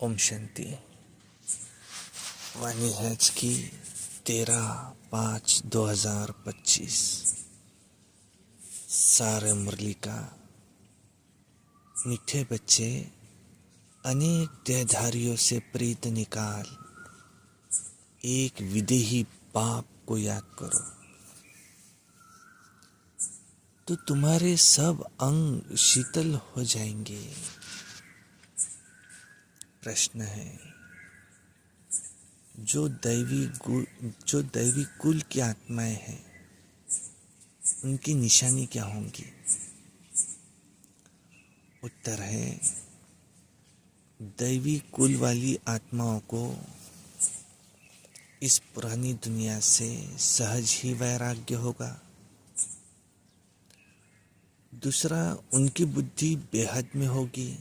ओम शांति। वाणी has की 13/5/2025। सारे मुरली का मीठे बच्चे अनेक देहधारियों से प्रीत निकाल, एक विदेही बाप को याद करो तो तुम्हारे सब अंग शीतल हो जाएंगे। प्रश्न है, जो दैवी कुल की आत्माएं हैं उनकी निशानी क्या होंगी? उत्तर है, दैवी कुल वाली आत्माओं को इस पुरानी दुनिया से सहज ही वैराग्य होगा। दूसरा, उनकी बुद्धि बेहद में होगी।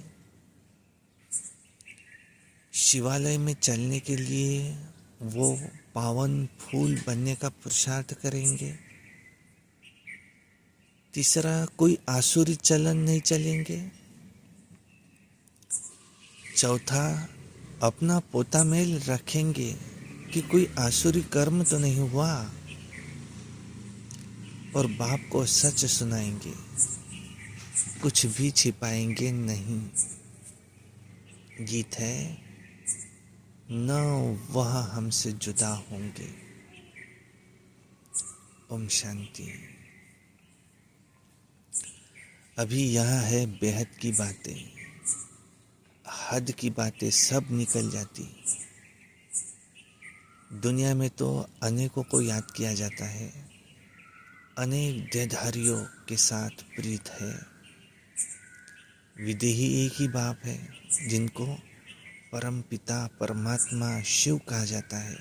शिवालय में चलने के लिए वो पावन फूल बनने का पुरुषार्थ करेंगे। तीसरा, कोई आसुरी चलन नहीं चलेंगे। चौथा, अपना पोता मेल रखेंगे कि कोई आसुरी कर्म तो नहीं हुआ, और बाप को सच सुनाएंगे, कुछ भी छिपाएंगे नहीं। गीत है, न वह हमसे जुदा होंगे। ओम शांति। अभी यहाँ है बेहद की बातें, हद की बातें सब निकल जाती। दुनिया में तो अनेकों को याद किया जाता है, अनेक देहधारियों के साथ प्रीत है। विदेही एक ही बाप है जिनको परम पिता परमात्मा शिव कहा जाता है।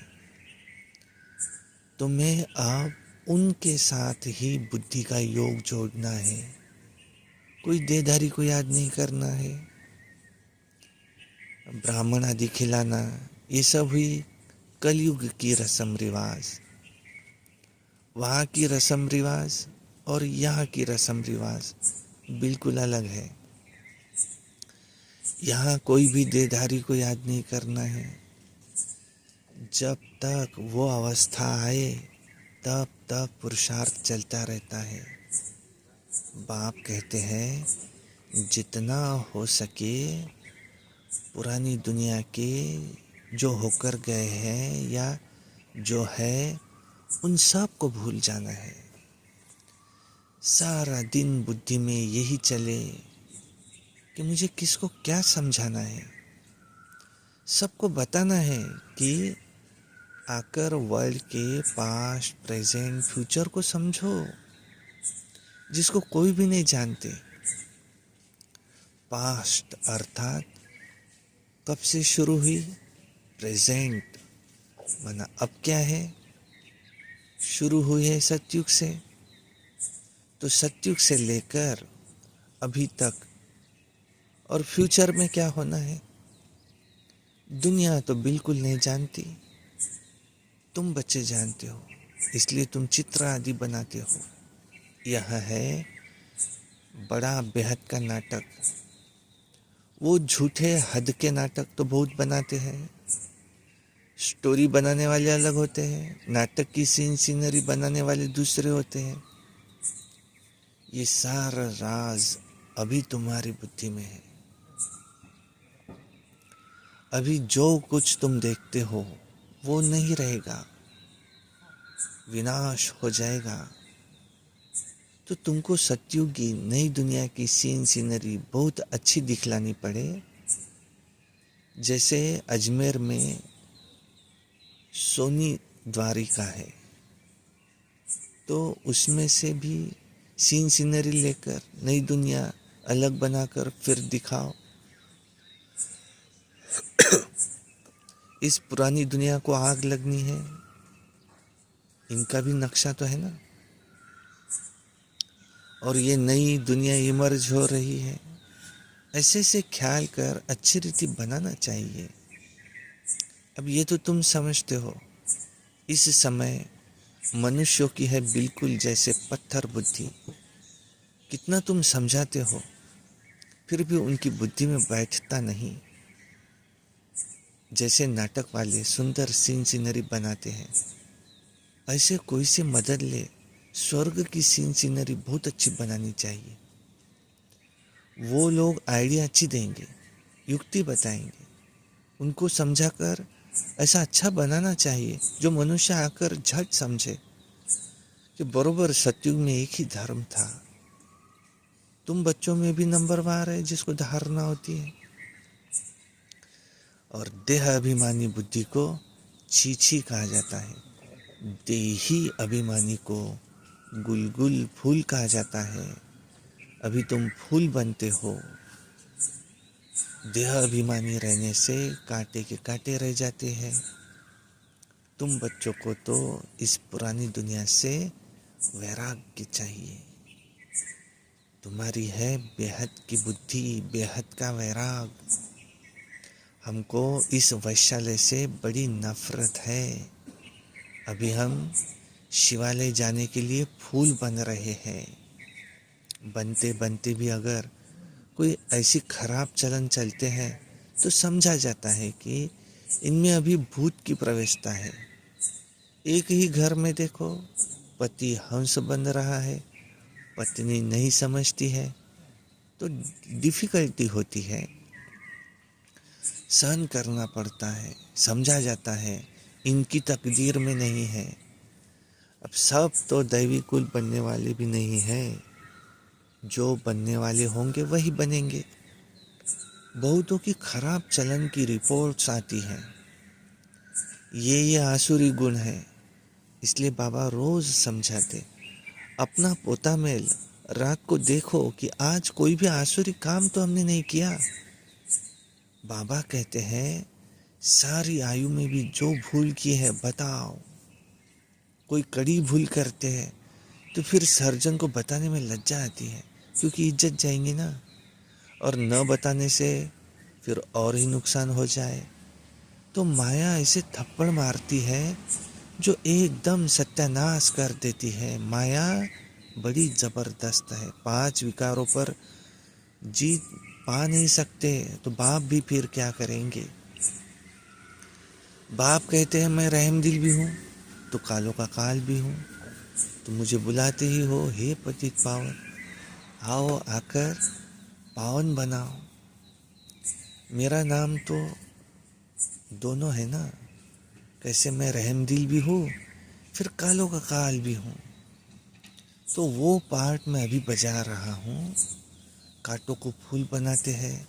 तो मैं अब उनके साथ ही बुद्धि का योग जोड़ना है, कोई देहधारी को याद नहीं करना है। ब्राह्मण आदि खिलाना ये सब हुई कलयुग की रस्म रिवाज। वहाँ की रस्म रिवाज और यहाँ की रस्म रिवाज बिल्कुल अलग है। यहाँ कोई भी देहधारी को याद नहीं करना है। जब तक वो अवस्था आए तब तक पुरुषार्थ चलता रहता है। बाप कहते हैं, जितना हो सके पुरानी दुनिया के जो होकर गए हैं या जो है उन सब को भूल जाना है। सारा दिन बुद्धि में यही चले कि मुझे किसको क्या समझाना है। सबको बताना है कि आकर वर्ल्ड के पास्ट, प्रेजेंट, फ्यूचर को समझो, जिसको कोई भी नहीं जानते। पास्ट अर्थात कब से शुरू हुई, प्रेजेंट माना अब क्या है, शुरू हुई है सतयुग से, तो सतयुग से लेकर अभी तक, और फ्यूचर में क्या होना है दुनिया तो बिल्कुल नहीं जानती। तुम बच्चे जानते हो, इसलिए तुम चित्र आदि बनाते हो। यह है बड़ा बेहद का नाटक। वो झूठे हद के नाटक तो बहुत बनाते हैं। स्टोरी बनाने वाले अलग होते हैं, नाटक की सीनरी बनाने वाले दूसरे होते हैं। ये सारा राज अभी तुम्हारी बुद्धि में है। अभी जो कुछ तुम देखते हो वो नहीं रहेगा, विनाश हो जाएगा। तो तुमको सतयुग की नई दुनिया की सीनरी बहुत अच्छी दिखलानी पड़े। जैसे अजमेर में सोनी द्वारिका है, तो उसमें से भी सीनरी लेकर नई दुनिया अलग बनाकर फिर दिखाओ। इस पुरानी दुनिया को आग लगनी है, इनका भी नक्शा तो है ना। और ये नई दुनिया इमर्ज हो रही है, ऐसे से ख्याल कर अच्छी रीति बनाना चाहिए। अब ये तो तुम समझते हो, इस समय मनुष्यों की है बिल्कुल जैसे पत्थर बुद्धि। कितना तुम समझाते हो फिर भी उनकी बुद्धि में बैठता नहीं। जैसे नाटक वाले सुंदर सीन सीनरी बनाते हैं, ऐसे कोई से मदद ले। स्वर्ग की सीन सीनरी बहुत अच्छी बनानी चाहिए। वो लोग आइडिया अच्छी देंगे, युक्ति बताएंगे, उनको समझाकर ऐसा अच्छा बनाना चाहिए जो मनुष्य आकर झट समझे कि बरोबर सतयुग में एक ही धर्म था। तुम बच्चों में भी नंबरवार है जिसको धारणा होती है। और देह अभिमानी बुद्धि को छीछी कहा जाता है, देही अभिमानी को गुलगुल फूल कहा जाता है। अभी तुम फूल बनते हो। देह अभिमानी रहने से कांटे के कांटे रह जाते हैं। तुम बच्चों को तो इस पुरानी दुनिया से वैराग्य चाहिए। तुम्हारी है बेहद की बुद्धि, बेहद का वैराग। हमको इस वैशाल्य से बड़ी नफरत है। अभी हम शिवालय जाने के लिए फूल बन रहे हैं। बनते बनते भी अगर कोई ऐसी खराब चलन चलते हैं तो समझा जाता है कि इनमें अभी भूत की प्रवेशता है। एक ही घर में देखो, पति हंस बन रहा है, पत्नी नहीं समझती है, तो डिफिकल्टी होती है, सहन करना पड़ता है, समझा जाता है इनकी तकदीर में नहीं है। अब सब तो दैवी कुल बनने वाले भी नहीं है, जो बनने वाले होंगे वही बनेंगे। बहुतों की खराब चलन की रिपोर्ट्स आती हैं, ये आसुरी गुण है। इसलिए बाबा रोज समझाते, अपना पोता मेल रात को देखो कि आज कोई भी आसुरी काम तो हमने नहीं किया। बाबा कहते हैं सारी आयु में भी जो भूल की है बताओ। कोई कड़ी भूल करते हैं तो फिर सर्जन को बताने में लज्जा आती है, क्योंकि इज्जत जाएंगी ना। और न बताने से फिर और ही नुकसान हो जाए तो माया ऐसे थप्पड़ मारती है जो एकदम सत्यानाश कर देती है। माया बड़ी जबरदस्त है। 5 विकारों पर जीत पा नहीं सकते तो बाप भी फिर क्या करेंगे। बाप कहते हैं मैं रहमदिल भी हूँ तो कालों का काल भी हूँ। तो मुझे बुलाते ही हो, हे पतित पावन, आओ आकर पावन बनाओ। मेरा नाम तो दोनों है ना, कैसे मैं रहमदिल भी हूँ फिर कालों का काल भी हूँ। तो वो पार्ट मैं अभी बजा रहा हूँ। कांटों को फूल बनाते हैं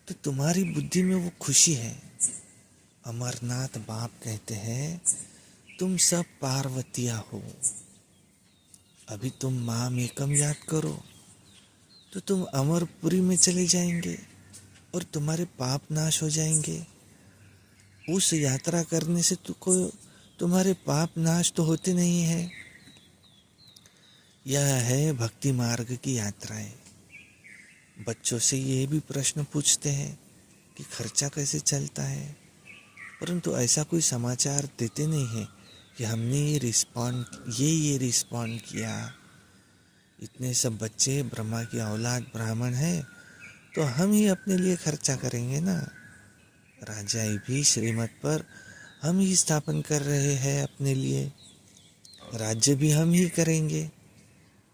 तो तुम्हारी बुद्धि में वो खुशी है। अमरनाथ बाप कहते हैं तुम सब पार्वतिया हो। अभी तुम माम एकम याद करो तो तुम अमरपुरी में चले जाएंगे और तुम्हारे पाप नाश हो जाएंगे। उस यात्रा करने से तुमको तुम्हारे पाप नाश तो होते नहीं है। यह है भक्ति मार्ग की यात्राएं। बच्चों से ये भी प्रश्न पूछते हैं कि खर्चा कैसे चलता है, परंतु ऐसा कोई समाचार देते नहीं है कि हमने ये रिस्पॉन्ड किया। इतने सब बच्चे ब्रह्मा की औलाद ब्राह्मण है तो हम ही अपने लिए खर्चा करेंगे ना। राजाई भी श्रीमत पर हम ही स्थापन कर रहे हैं अपने लिए। राज्य भी हम ही करेंगे।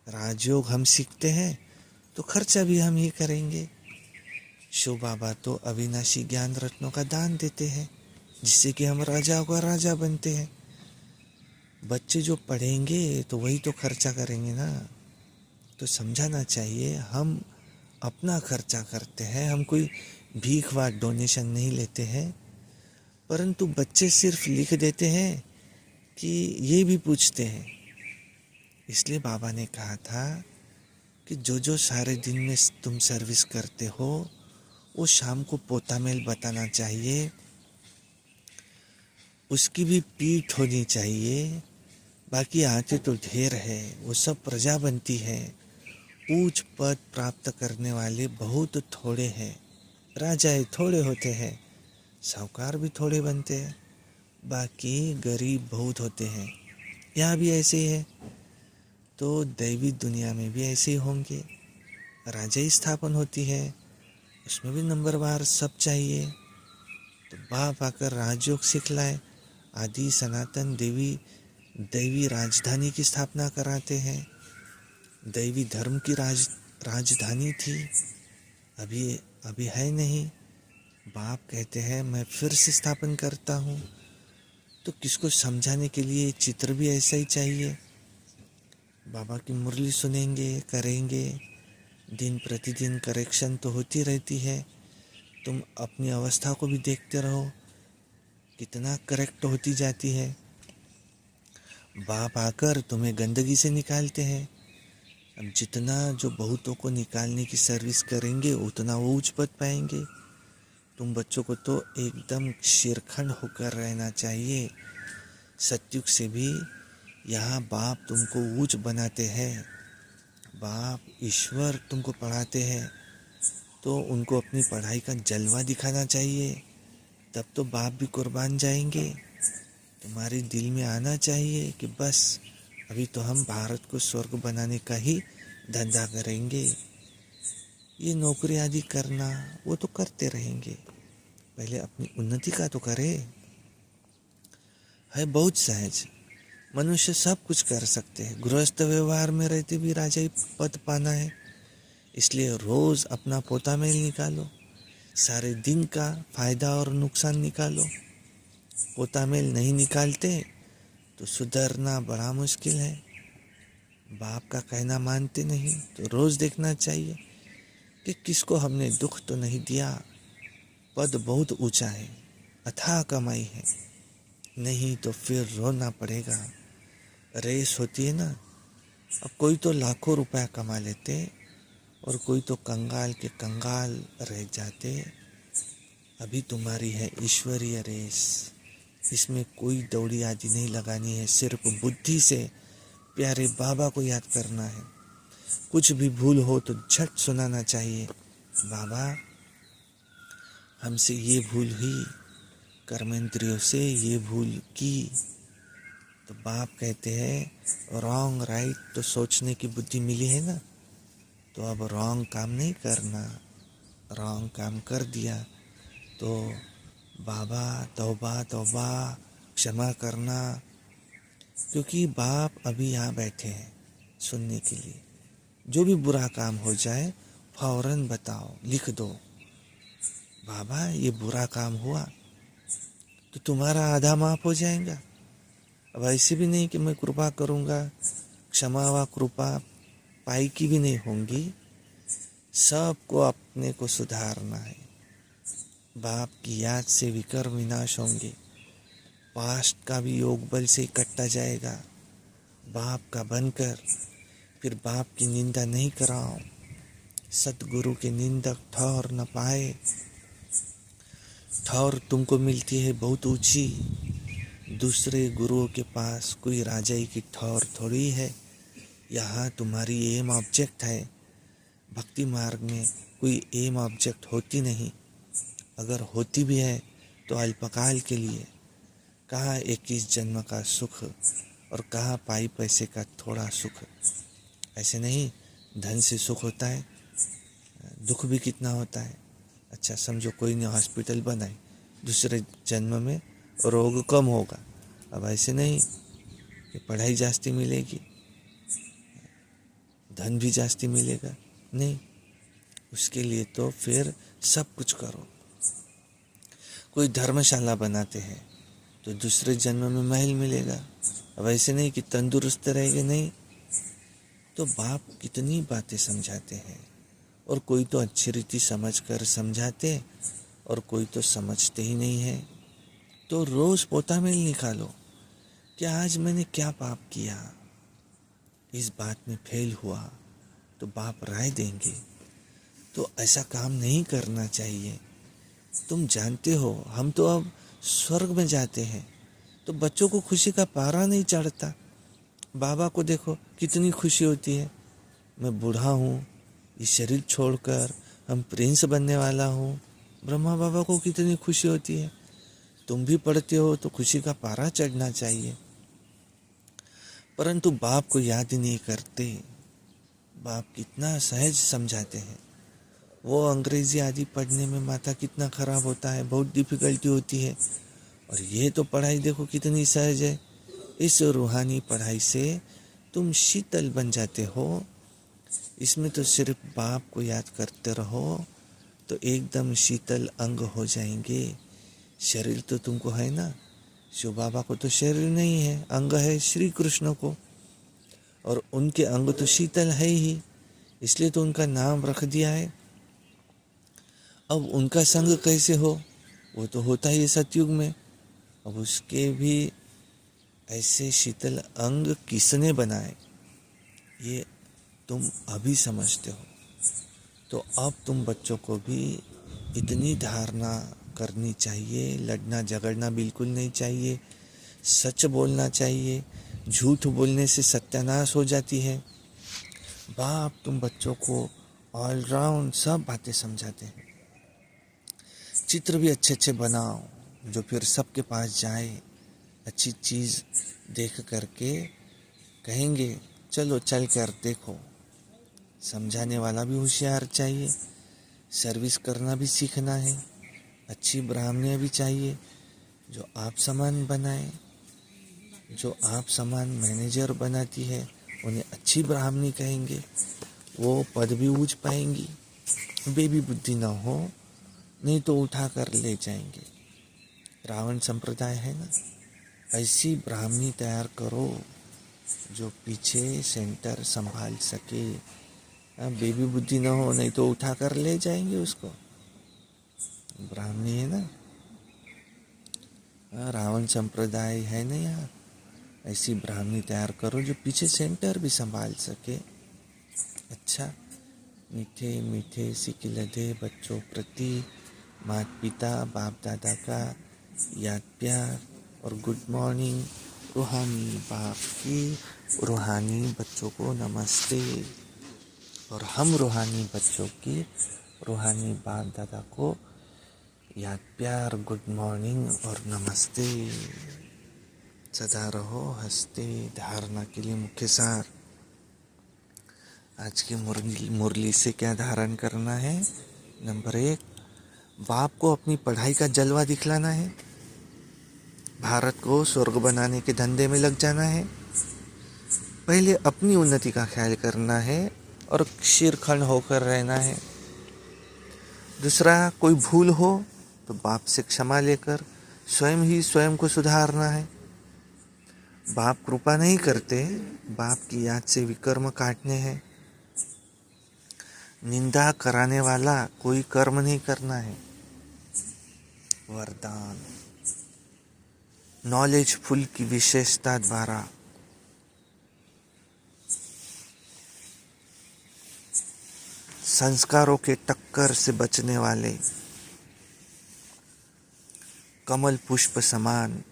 राजयोग हम सीखते हैं तो खर्चा भी हम ही करेंगे। शिव बाबा तो अविनाशी ज्ञान रत्नों का दान देते हैं जिससे कि हम राजाओं का राजा बनते हैं। बच्चे जो पढ़ेंगे तो वही तो खर्चा करेंगे ना। तो समझाना चाहिए हम अपना खर्चा करते हैं, हम कोई भीख व डोनेशन नहीं लेते हैं। परंतु बच्चे सिर्फ लिख देते हैं कि ये भी पूछते हैं। इसलिए बाबा ने कहा था कि जो सारे दिन में तुम सर्विस करते हो वो शाम को पोता मेल बताना चाहिए। उसकी भी पीठ होनी चाहिए। बाकी आते तो ढेर है, वो सब प्रजा बनती है। ऊंच पद प्राप्त करने वाले बहुत थोड़े हैं। राजाएं थोड़े होते हैं, साहूकार भी थोड़े बनते हैं, बाकी गरीब बहुत होते हैं। यहाँ भी ऐसे ही है तो दैवी दुनिया में भी ऐसे ही होंगे। राजा ही स्थापन होती है, उसमें भी नंबरवार सब चाहिए। तो बाप आकर राजयोग सिखलाए, आदि सनातन दैवी राजधानी की स्थापना कराते हैं। दैवी धर्म की राजधानी थी, अभी अभी है नहीं। बाप कहते हैं मैं फिर से स्थापन करता हूँ। तो किसको समझाने के लिए चित्र भी ऐसा ही चाहिए। बाबा की मुरली सुनेंगे, करेंगे, दिन प्रतिदिन करेक्शन तो होती रहती है। तुम अपनी अवस्था को भी देखते रहो, कितना करेक्ट होती जाती है। बाप आकर तुम्हें गंदगी से निकालते हैं। अब जितना जो बहुतों को निकालने की सर्विस करेंगे उतना वो उच्च पद पाएंगे। तुम बच्चों को तो एकदम शिरखंड होकर रहना चाहिए। सत्युग से भी यहाँ बाप तुमको ऊंच बनाते हैं। बाप ईश्वर तुमको पढ़ाते हैं, तो उनको अपनी पढ़ाई का जलवा दिखाना चाहिए। तब तो बाप भी कुर्बान जाएंगे। तुम्हारे दिल में आना चाहिए कि बस अभी तो हम भारत को स्वर्ग बनाने का ही धंधा करेंगे। ये नौकरी आदि करना वो तो करते रहेंगे, पहले अपनी उन्नति का तो करे। है बहुत सहज, मनुष्य सब कुछ कर सकते हैं। गृहस्थ व्यवहार में रहते भी राजा ही पद पाना है, इसलिए रोज अपना पोता मेल निकालो, सारे दिन का फायदा और नुकसान निकालो। पोता मेल नहीं निकालते तो सुधरना बड़ा मुश्किल है। बाप का कहना मानते नहीं तो रोज देखना चाहिए कि किसको हमने दुख तो नहीं दिया। पद बहुत ऊंचा है, अथाह कमाई है, नहीं तो फिर रोना पड़ेगा। रेस होती है ना, अब कोई तो लाखों रुपया कमा लेते और कोई तो कंगाल के कंगाल रह जाते। अभी तुम्हारी है ईश्वरीय रेस, इसमें कोई दौड़ी आदि नहीं लगानी है, सिर्फ बुद्धि से प्यारे बाबा को याद करना है। कुछ भी भूल हो तो झट सुनाना चाहिए, बाबा हमसे ये भूल हुई, कर्मेंद्रियों से ये भूल की। तो बाप कहते हैं रॉन्ग राइट तो सोचने की बुद्धि मिली है ना, तो अब रॉन्ग काम नहीं करना। रॉन्ग काम कर दिया तो बाबा तौबा तौबा, क्षमा करना। क्योंकि बाप अभी यहाँ बैठे हैं सुनने के लिए। जो भी बुरा काम हो जाए फौरन बताओ, लिख दो, बाबा ये बुरा काम हुआ, तो तुम्हारा आधा माफ हो जाएगा। अब ऐसे भी नहीं कि मैं कृपा करूँगा, क्षमा व कृपा पाई की भी नहीं होंगी। सबको अपने को सुधारना है। बाप की याद से विकर्म विनाश होंगे, पास्ट का भी योग बल से कटता जाएगा। बाप का बनकर फिर बाप की निंदा नहीं कराओ। सतगुरु के निंदक ठौर न पाए। ठौर तुमको मिलती है बहुत ऊंची, दूसरे गुरुओं के पास कोई राजाई की ठौर थोड़ी है। यहाँ तुम्हारी एम ऑब्जेक्ट है। भक्ति मार्ग में कोई एम ऑब्जेक्ट होती नहीं, अगर होती भी है तो अल्पकाल के लिए। कहाँ 21 जन्म का सुख और कहाँ पाई पैसे का थोड़ा सुख। ऐसे नहीं, धन से सुख होता है, दुख भी कितना होता है। अच्छा समझो कोई ने हॉस्पिटल बनाई, दूसरे जन्म में रोग कम होगा। अब ऐसे नहीं कि पढ़ाई जास्ती मिलेगी, धन भी जास्ती मिलेगा, नहीं। उसके लिए तो फिर सब कुछ करो। कोई धर्मशाला बनाते हैं तो दूसरे जन्म में महल मिलेगा। अब ऐसे नहीं कि तंदुरुस्त रहेंगे, नहीं। तो बाप कितनी बातें समझाते हैं, और कोई तो अच्छी रीति समझ कर समझाते और कोई तो समझते ही नहीं है। तो रोज पोता मेल निकालो कि आज मैंने क्या पाप किया, इस बात में फेल हुआ तो बाप राय देंगे। तो ऐसा काम नहीं करना चाहिए। तुम जानते हो हम तो अब स्वर्ग में जाते हैं, तो बच्चों को खुशी का पारा नहीं चढ़ता। बाबा को देखो कितनी खुशी होती है, मैं बूढ़ा हूँ, इस शरीर छोड़कर हम प्रिंस बनने वाला हूँ। ब्रह्मा बाबा को कितनी खुशी होती है। तुम भी पढ़ते हो तो खुशी का पारा चढ़ना चाहिए, परंतु बाप को याद ही नहीं करते। बाप कितना सहज समझाते हैं, वो अंग्रेजी आदि पढ़ने में माथा कितना खराब होता है, बहुत डिफिकल्टी होती है। और ये तो पढ़ाई देखो कितनी सहज है। इस रूहानी पढ़ाई से तुम शीतल बन जाते हो। इसमें तो सिर्फ बाप को याद करते रहो तो एकदम शीतल अंग हो जाएंगे। शरीर तो तुमको है ना, शिव बाबा को तो शरीर नहीं है, अंग है श्री कृष्ण को, और उनके अंग तो शीतल है ही, इसलिए तो उनका नाम रख दिया है। अब उनका संग कैसे हो, वो तो होता ही है सतयुग में। अब उसके भी ऐसे शीतल अंग किसने बनाए, ये तुम अभी समझते हो। तो अब तुम बच्चों को भी इतनी धारणा करनी चाहिए, लड़ना झगड़ना बिल्कुल नहीं चाहिए, सच बोलना चाहिए। झूठ बोलने से सत्यानाश हो जाती है। बाप तुम बच्चों को ऑलराउंड सब बातें समझाते हैं। चित्र भी अच्छे अच्छे बनाओ जो फिर सबके पास जाए, अच्छी चीज़ देख करके कहेंगे चलो चल कर देखो। समझाने वाला भी होशियार चाहिए, सर्विस करना भी सीखना है। अच्छी ब्राह्मणियाँ भी चाहिए जो आप समान बनाए। जो आप समान मैनेजर बनाती है उन्हें अच्छी ब्राह्मणी कहेंगे, वो पद भी ऊंच पाएंगी। बेबी बुद्धि ना हो, नहीं तो उठा कर ले जाएंगे। रावण संप्रदाय है ना, ऐसी ब्राह्मणी तैयार करो जो पीछे सेंटर संभाल सके। बेबी बुद्धि ना हो, नहीं तो उठा कर ले जाएंगे उसको। ब्राह्मणी है ना, रावण संप्रदाय है ना यहाँ, ऐसी ब्राह्मणी तैयार करो जो पीछे सेंटर भी संभाल सके। अच्छा, मीठे मीठे सिकिलधे बच्चों प्रति माता पिता बाप दादा का याद प्यार और गुड मॉर्निंग। रूहानी बाप की रूहानी बच्चों को नमस्ते, और हम रूहानी बच्चों की रूहानी बाप दादा को याद प्यार, गुड मॉर्निंग और नमस्ते। सदा रहो हंसते। धारणा के लिए मुख्य सार, आज की मुरली से क्या धारण करना है। नंबर 1, बाप को अपनी पढ़ाई का जलवा दिखलाना है। भारत को स्वर्ग बनाने के धंधे में लग जाना है। पहले अपनी उन्नति का ख्याल करना है और शिरखंड होकर रहना है। दूसरा, कोई भूल हो तो बाप से क्षमा लेकर स्वयं ही स्वयं को सुधारना है। बाप कृपा नहीं करते, बाप की याद से विकर्म काटने हैं। निंदा कराने वाला कोई कर्म नहीं करना है। वरदान, नॉलेजफुल की विशेषता द्वारा संस्कारों के टक्कर से बचने वाले कमल पुष्प समान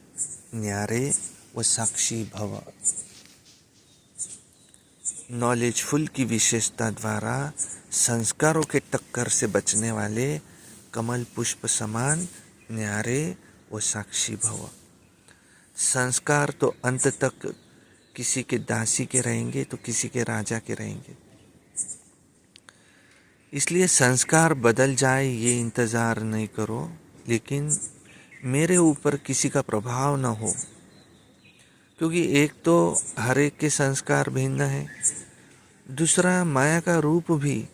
न्यारे व साक्षी भव। नॉलेजफुल की विशेषता द्वारा संस्कारों के टक्कर से बचने वाले कमल पुष्प समान न्यारे व साक्षी भव। संस्कार तो अंत तक किसी के दासी के रहेंगे तो किसी के राजा के रहेंगे, इसलिए संस्कार बदल जाए ये इंतज़ार नहीं करो, लेकिन मेरे ऊपर किसी का प्रभाव न हो। क्योंकि एक तो हर एक के संस्कार भिन्न है, दूसरा माया का रूप भी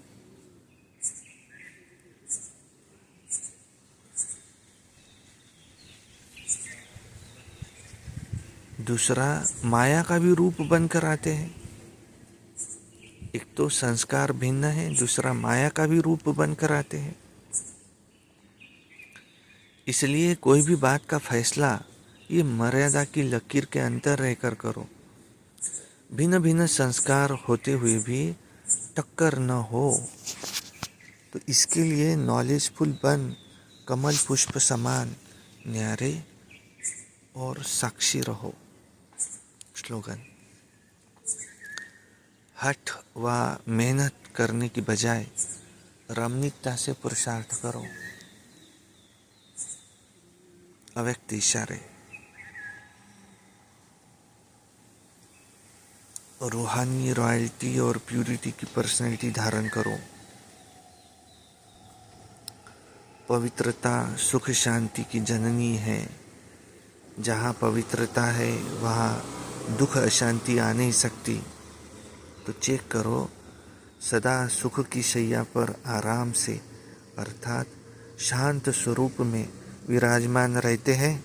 माया का भी रूप बनकर आते हैं। एक तो संस्कार भिन्न है, दूसरा माया का भी रूप बनकर आते हैं। इसलिए कोई भी बात का फैसला ये मर्यादा की लकीर के अंदर रहकर करो। भिन्न भिन्न संस्कार होते हुए भी टक्कर न हो, तो इसके लिए नॉलेजफुल बन, कमल पुष्प समान न्यारे और साक्षी रहो। स्लोगन, हठ व मेहनत करने की बजाय रमणीकता से पुरुषार्थ करो। अव्यक्त इशारे, रूहानी रॉयल्टी और प्यूरिटी की पर्सनैलिटी धारण करो। पवित्रता सुख शांति की जननी है। जहाँ पवित्रता है वहाँ दुख अशांति आ नहीं सकती। तो चेक करो, सदा सुख की शैया पर आराम से अर्थात शांत स्वरूप में विराजमान रहते हैं।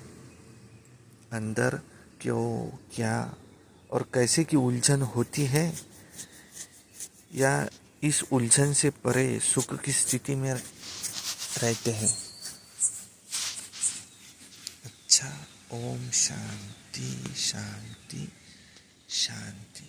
अंदर क्यों, क्या और कैसे की उलझन होती है, या इस उलझन से परे सुख की स्थिति में रहते हैं। अच्छा, ओम शांति शांति शांति।